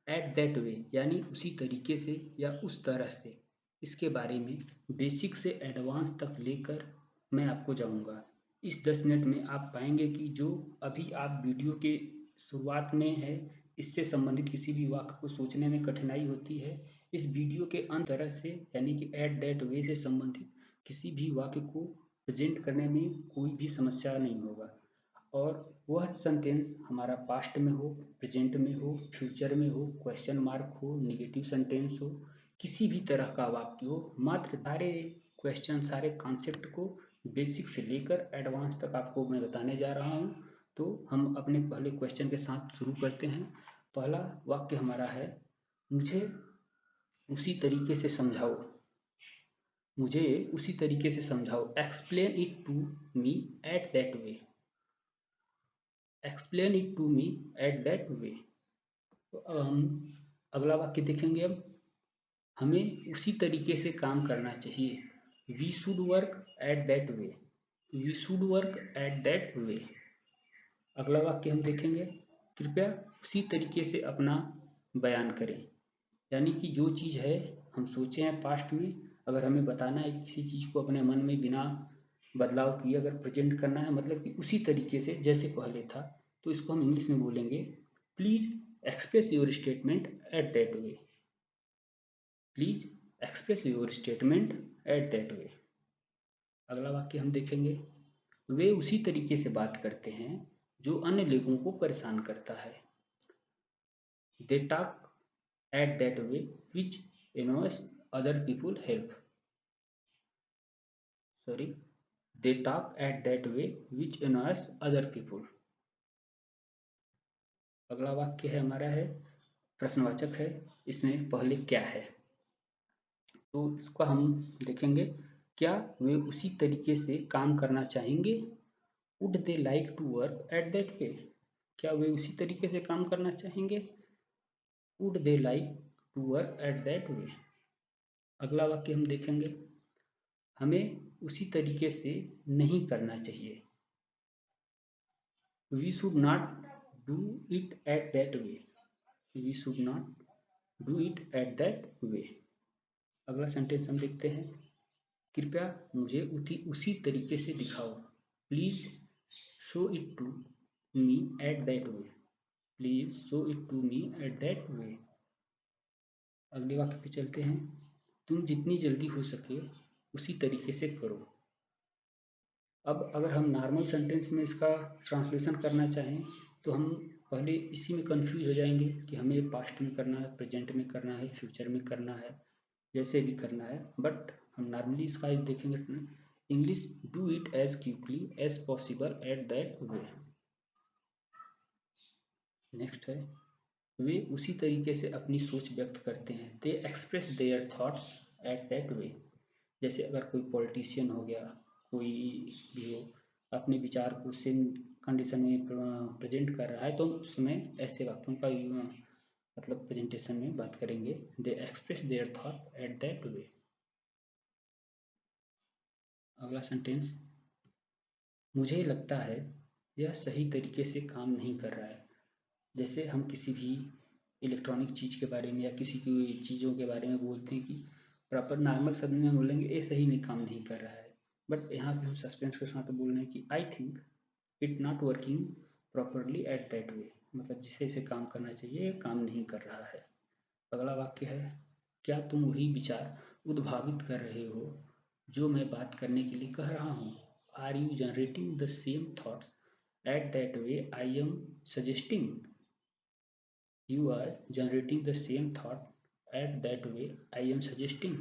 Eight that वे यानी उसी तरीके से या उस तरह से, इसके बारे में बेसिक से एडवांस तक लेकर मैं आपको जाऊंगा। इस 10 मिनट में आप पाएंगे कि जो अभी आप वीडियो के शुरुआत में है, इससे संबंधित किसी भी वाक्य को सोचने में कठिनाई होती है, इस वीडियो के अंत तरह से यानी कि एट दैट वे से संबंधित किसी भी वाक्य को प्रेजेंट करने में कोई भी समस्या नहीं होगा। और वह सेंटेंस हमारा पास्ट में हो, प्रेजेंट में हो, फ्यूचर में हो, क्वेश्चन मार्क हो, निगेटिव सेंटेंस हो, किसी भी तरह का वाक्य हो, मात्र सारे क्वेश्चन सारे कॉन्सेप्ट को बेसिक से लेकर एडवांस तक आपको मैं बताने जा रहा हूँ। तो हम अपने पहले क्वेश्चन के साथ शुरू करते हैं। पहला वाक्य हमारा है, मुझे उसी तरीके से समझाओ। मुझे उसी तरीके से समझाओ, explain it to me at that way. Explain it to me at that way. तो अब हम अगला वाक्य देखेंगे। अब हमें उसी तरीके से काम करना चाहिए। We should work at that way. We should work at that way. अगला वाक्य हम देखेंगे, कृपया उसी तरीके से अपना बयान करें। यानी कि जो चीज़ है हम सोचे हैं पास्ट में, अगर हमें बताना है किसी चीज़ को अपने मन में बिना बदलाव किए अगर प्रेजेंट करना है, मतलब कि उसी तरीके से जैसे पहले था, तो इसको हम इंग्लिश में बोलेंगे, please express your statement at that way. Please express your statement at that way. अगला वाक्य हम देखेंगे, वे उसी तरीके से बात करते हैं जो अन्य लोगों को परेशान करता है। They talk eight that way which annoys other people help. Sorry, they talk at that way which annoys other people. अगला वाक्य है हमारा है प्रश्नवाचक है, इसमें पहले क्या है, तो इसका हम देखेंगे, क्या वे उसी तरीके से काम करना चाहेंगे। Would they like to work at that way. क्या वे उसी तरीके से काम करना चाहेंगे। Would they like to work at that way. अगला वाक्य हम देखेंगे, हमें उसी तरीके से नहीं करना चाहिए। We should not do it at that way. We should not do it at that way. अगला सेंटेंस हम देखते हैं, कृपया मुझे उसी तरीके से दिखाओ। Please show it to me at that way. Please show it to me at that way. अगले वाक्य पे चलते हैं, तुम जितनी जल्दी हो सके उसी तरीके से करो। अब अगर हम नॉर्मल सेंटेंस में इसका ट्रांसलेशन करना चाहें तो हम पहले इसी में कंफ्यूज हो जाएंगे कि हमें पास्ट में करना है, प्रेजेंट में करना है, फ्यूचर में करना है, जैसे भी करना है। बट हम नॉर्मली इसका देखेंगे English, do it as quickly as possible at that way. Next है, वे उसी तरीके से अपनी सोच व्यक्त करते हैं। They express their thoughts at that way. जैसे अगर कोई पॉलिटिशियन हो गया, कोई भी हो, अपने विचार को सेम कंडीशन में प्रेजेंट कर रहा है, तो उसमें ऐसे वाक्यों का मतलब प्रेजेंटेशन में बात करेंगे, they express their thought at that way. अगला सेंटेंस, मुझे लगता है यह सही तरीके से काम नहीं कर रहा है। जैसे हम किसी भी इलेक्ट्रॉनिक चीज़ के बारे में या किसी की चीज़ों के बारे में बोलते हैं कि प्रॉपर नॉर्मल शब्द में हम बोलेंगे ये सही नहीं काम नहीं कर रहा है, बट यहाँ पे हम सस्पेंस के साथ बोल रहे हैं कि I think it not working properly at that वे। मतलब जिसे इसे काम करना चाहिए काम नहीं कर रहा है। अगला वाक्य है, क्या तुम वही विचार उद्भावित कर रहे हो जो मैं बात करने के लिए कह रहा हूँ। Are you generating the same thoughts at that way I am suggesting. You are generating the same thought at that way I am suggesting.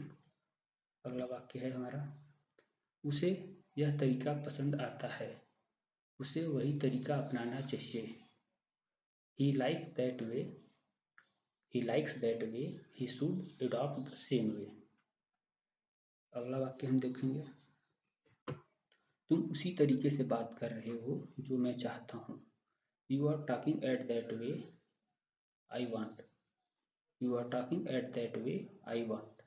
अगला वाक्य है हमारा, उसे यह तरीका पसंद आता है, उसे वही तरीका अपनाना चाहिए। He likes that way, he likes that way, he should adopt the same way. अगला वाक्य हम देखेंगे, तुम उसी तरीके से बात कर रहे हो जो मैं चाहता हूँ। You are talking at that way I want. You are talking at that way I want.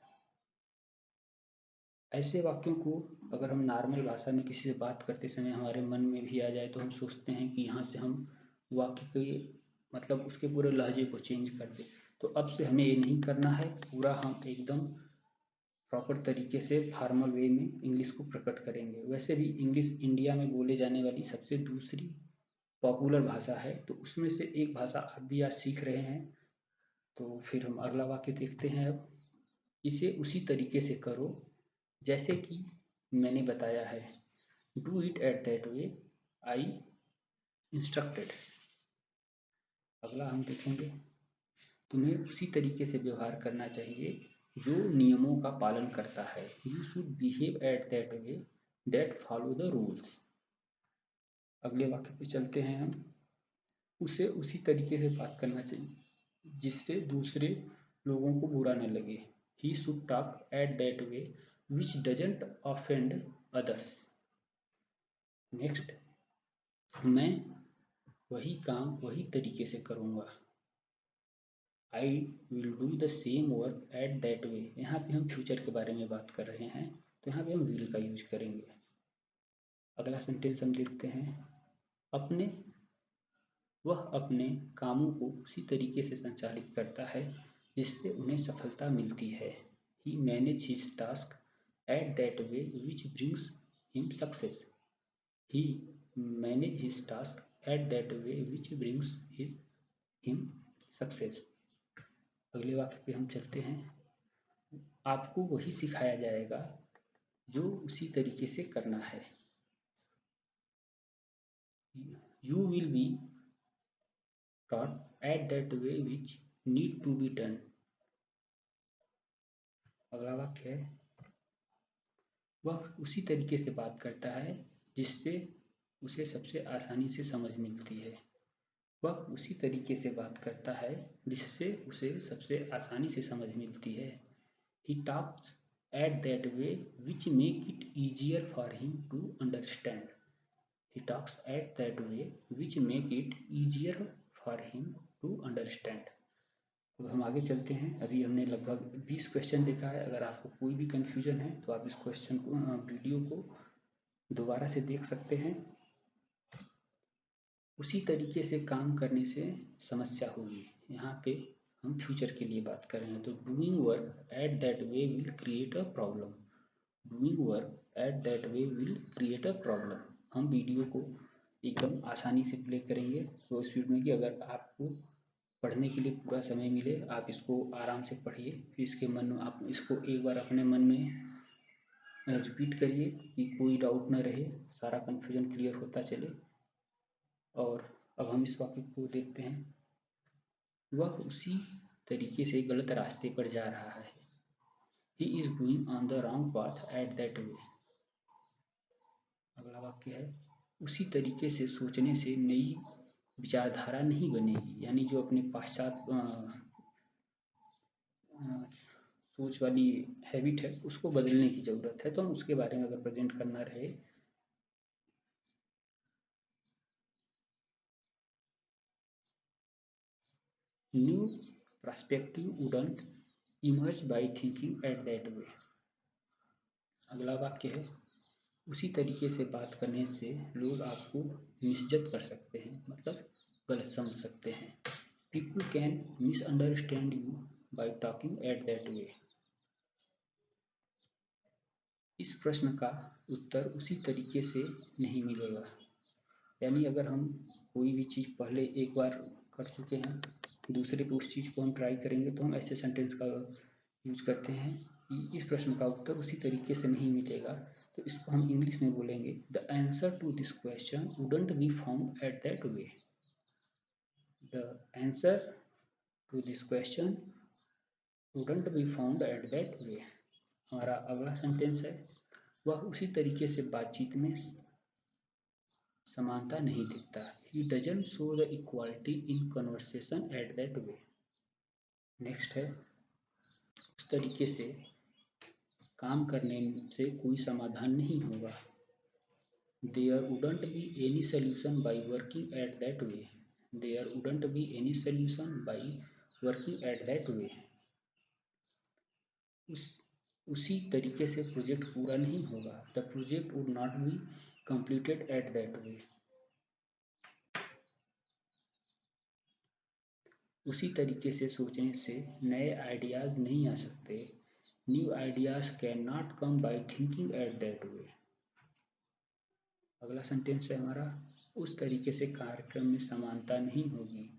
ऐसे वाक्यों को अगर हम नॉर्मल भाषा में किसी से बात करते समय हमारे मन में भी आ जाए तो हम सोचते हैं कि यहाँ से हम वाक्य के मतलब उसके पूरे लहजे को चेंज कर दें। तो अब से हमें ये नहीं करना है, पूरा हम एकदम प्रॉपर तरीके से फॉर्मल वे में इंग्लिश को प्रकट करेंगे। वैसे भी इंग्लिश इंडिया में बोले जाने वाली सबसे दूसरी पॉपुलर भाषा है, तो उसमें से एक भाषा आप भी आज सीख रहे हैं। तो फिर हम अगला वाक्य देखते हैं। अब इसे उसी तरीके से करो जैसे कि मैंने बताया है। Do it at that way I instructed. अगला हम देखेंगे, तुम्हें उसी तरीके से व्यवहार करना चाहिए जो नियमों का पालन करता है। You should behave eight that way that follow the rules. अगले वाक्य पे चलते हैं हम। उसे उसी तरीके से बात करना चाहिए जिससे दूसरे लोगों को बुरा न लगे। He should talk eight that way which doesn't offend others. Next, मैं वही काम वही तरीके से करूँगा। I will do the same work at that वे। यहाँ पे हम फ्यूचर के बारे में बात कर रहे हैं, तो यहाँ पे हम विल का यूज करेंगे। अगला सेंटेंस हम देखते हैं। वह अपने कामों को उसी तरीके से संचालित करता है जिससे उन्हें सफलता मिलती है। He manage his task at that way which brings him success. He manage his task at that way which brings him success. अगले वाक्य पे हम चलते हैं। आपको वही सिखाया जाएगा जो उसी तरीके से करना है। You will be taught at that way which need to be done। अगला वाक्य है, वह उसी तरीके से बात करता है जिससे उसे सबसे आसानी से समझ मिलती है। वह उसी तरीके से बात करता है जिससे उसे सबसे आसानी से समझ मिलती है। He talks at that way which make it easier for him to understand। He talks at that way which make it easier for him to understand। तो हम आगे चलते हैं। अभी हमने लगभग 20 क्वेश्चन देखा है। अगर आपको कोई भी कन्फ्यूजन है तो आप इस क्वेश्चन को वीडियो को दोबारा से देख सकते हैं। उसी तरीके से काम करने से समस्या होगी। यहाँ पे हम फ्यूचर के लिए बात कर रहे हैं, तो doing work at that way will create a problem. Doing work at that way will create a problem. हम वीडियो को एकदम आसानी से प्ले करेंगे स्लो स्पीड में, कि अगर आपको पढ़ने के लिए पूरा समय मिले, आप इसको आराम से पढ़िए। फिर इसके मन में आप इसको एक बार अपने मन में रिपीट करिए कि कोई डाउट न रहे, सारा कन्फ्यूजन क्लियर होता चले। और अब हम इस वाक्य को देखते हैं। वह उसी तरीके से गलत रास्ते पर जा रहा है। He is going on the wrong path eight that way. अगला वाक्य है, उसी तरीके से सोचने से नई विचारधारा नहीं बनेगी। यानी जो अपने पाश्चात सोच वाली हैबिट है उसको बदलने की ज़रूरत है। तो हम उसके बारे में अगर प्रेजेंट करना रहे, new perspective wouldn't emerge by thinking at that way. अगला वाक्य है, उसी तरीके से बात करने से लोग आपको मिसजज कर सकते हैं, मतलब गलत समझ सकते हैं। People can misunderstand you bye talking at that वे। इस प्रश्न का उत्तर उसी तरीके से नहीं मिलेगा। यानी अगर हम कोई भी चीज़ पहले एक बार कर चुके हैं, दूसरे पे उस चीज़ को हम ट्राई करेंगे, तो हम ऐसे सेंटेंस का यूज करते हैं कि इस प्रश्न का उत्तर उसी तरीके से नहीं मिलेगा। तो इसको हम इंग्लिश में बोलेंगे, the answer to this question wouldn't be found at that way. The answer to this question wouldn't be found at that way. हमारा अगला सेंटेंस है, वह उसी तरीके से बातचीत में समानता नहीं दिखता। He doesn't show the equality in conversation at that way. Next है, उस तरीके से काम करने से कोई समाधान नहीं होगा। There wouldn't be any solution by working at that way. There wouldn't be any solution by working at that way. उसी तरीके से प्रोजेक्ट पूरा नहीं होगा। The project would not be completed at that way. उसी तरीके से सोचने से नए आइडियाज़ नहीं आ सकते। New ideas can not come by thinking at that way. अगला सेंटेंस है हमारा, उस तरीके से कार्यक्रम में समानता नहीं होगी।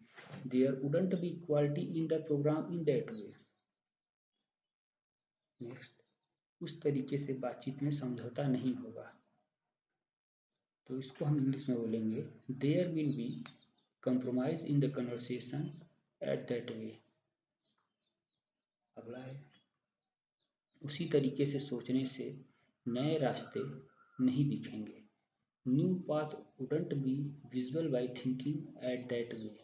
There wouldn't be equality in the program in that way. Next, उस तरीके से बातचीत में समझौता नहीं होगा, तो इसको हम इंग्लिश में बोलेंगे there will be compromise in the conversation at that way. अगला है, उसी तरीके से सोचने से नए रास्ते नहीं दिखेंगे। New path wouldn't be visible by thinking at that way.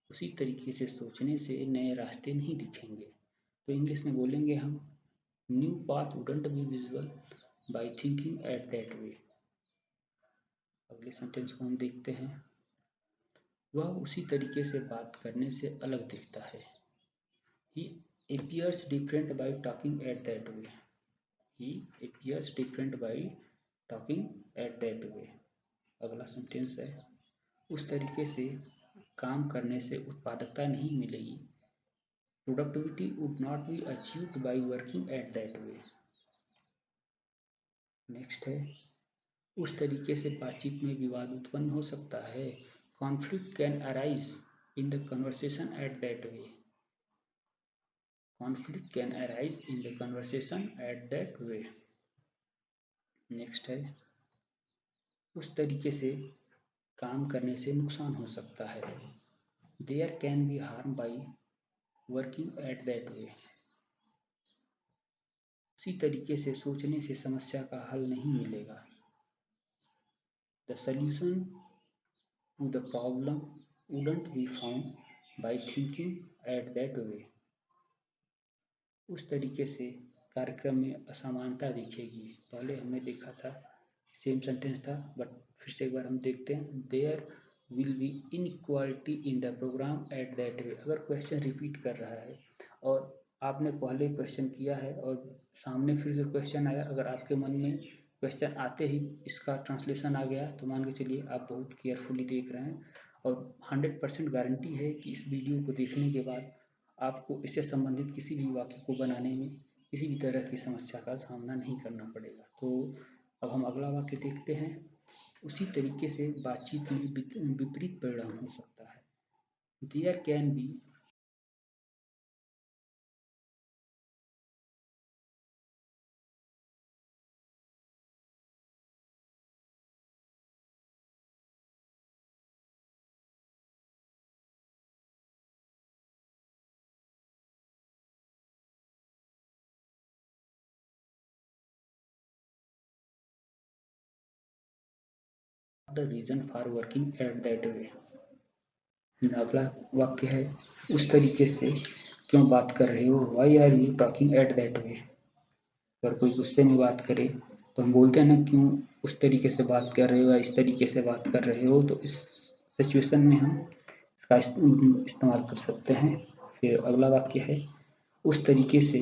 उसी तरीके से सोचने से नए रास्ते नहीं दिखेंगे, तो इंग्लिश में बोलेंगे हम new path wouldn't be visible by thinking at that way. अगले सेंटेंस को हम देखते हैं, वह उसी तरीके से बात करने से अलग दिखता है। He appears different by talking at that way. He appears different by talking at that way. अगला सेंटेंस है, उस तरीके से काम करने से उत्पादकता नहीं मिलेगी। Productivity would not be achieved by working at that way. Next है, उस तरीके से बातचीत में विवाद उत्पन्न हो सकता है। Conflict can arise in the conversation at that way. Conflict can arise in the conversation at that way. Next है, उस तरीके से काम करने से नुकसान हो सकता है। There can be harm by working at that way. उसी तरीके से सोचने से समस्या का हल नहीं मिलेगा। The solution to the problem wouldn't be found by thinking at that way. उस तरीके से कार्यक्रम में असमानता दिखेगी। पहले हमने देखा था, सेम सेंटेंस था, बट फिर से एक बार हम देखते हैं, there will be inequality in the program at that way. अगर क्वेश्चन रिपीट कर रहा है और आपने पहले क्वेश्चन किया है और सामने फिर से क्वेश्चन आया, अगर आपके मन में क्वेश्चन आते ही इसका ट्रांसलेशन आ गया, तो मान के चलिए आप बहुत केयरफुली देख रहे हैं और 100% गारंटी है कि इस वीडियो को देखने के बाद आपको इससे संबंधित किसी भी वाक्य को बनाने में किसी भी तरह की समस्या का सामना नहीं करना पड़ेगा। तो अब हम अगला वाक्य देखते हैं, उसी तरीके से बातचीत में विपरीत परिणाम हो सकता है। There can be the reason for working at that way. अगला वाक्य है, उस तरीके से क्यों बात कर रहे हो। Why are you talking at that way. अगर कोई गुस्से में बात करे तो हम बोलते हैं ना, क्यों उस तरीके से बात कर रहे हो या इस तरीके से बात कर रहे हो। तो इस सिचुएशन में हम इसका इस्तेमाल कर सकते हैं। फिर अगला वाक्य है, उस तरीके से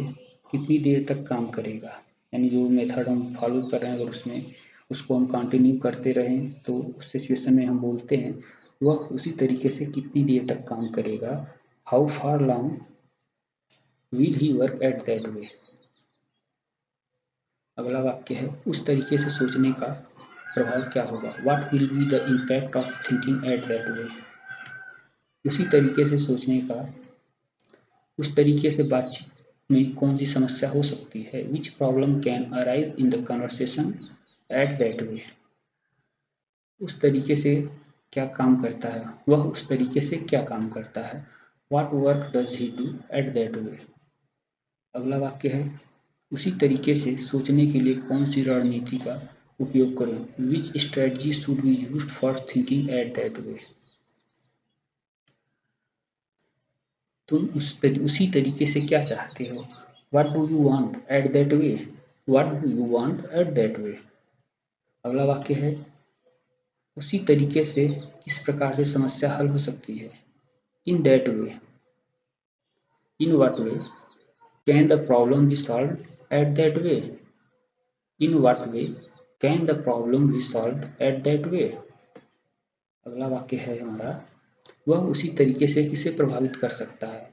कितनी देर तक काम करेगा। यानी जो मेथड हम फॉलो कर रहे हैं, अगर उसमें उसको हम कंटिन्यू करते रहें तो उस सिचुएशन में हम बोलते हैं वह उसी तरीके से कितनी देर तक काम करेगा। How far long will he work at that way. अगला वाक्य है, उस तरीके से सोचने का प्रभाव क्या होगा। What will be the impact of thinking at that way. उसी तरीके से सोचने का, उस तरीके से बातचीत में कौन सी समस्या हो सकती है। Which problem can arise in the conversation at that way. उस तरीके से क्या काम करता है, वह उस तरीके से क्या काम करता है। What work does he do at that way. अगला वाक्य है, उसी तरीके से सोचने के लिए कौन सी रणनीति का उपयोग करें। Which strategy should be used for thinking at that way. तुम उसी तरीके से क्या चाहते हो। What do you want at that way. What do you want at that way. अगला वाक्य है, उसी तरीके से किस प्रकार से समस्या हल हो सकती है। इन that way. In what way can the problem B solved eight that way. In what way can the problem B solved eight that way. अगला वाक्य है हमारा, वह उसी तरीके से किसे प्रभावित कर सकता है।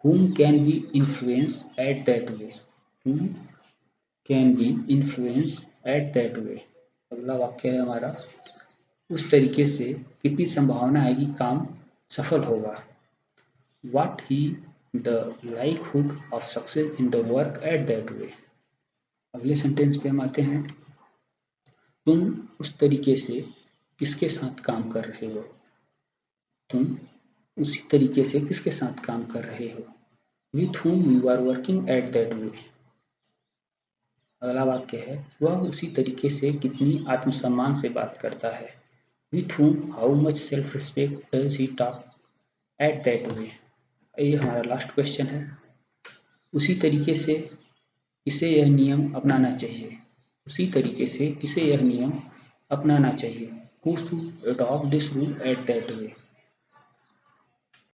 Whom can be influenced at that way? Whom can be influenced at that way? अगला वाक्य है हमारा, उस तरीके से कितनी संभावना है कि काम सफल होगा। What he the likelihood of success in the work at that way? अगले सेंटेंस पे हम आते हैं, तुम उस तरीके से किसके साथ काम कर रहे हो। तुम उसी तरीके से किसके साथ काम कर रहे हो। With whom you are working at that way? अगला वाक्य है, वह उसी तरीके से कितनी आत्मसम्मान से बात करता है। With whom how much self respect does he talk at that way? ये हमारा लास्ट क्वेश्चन है। उसी तरीके से किसे यह नियम अपनाना चाहिए। उसी तरीके से किसे यह नियम अपनाना चाहिए। Who should adopt this rule at that way?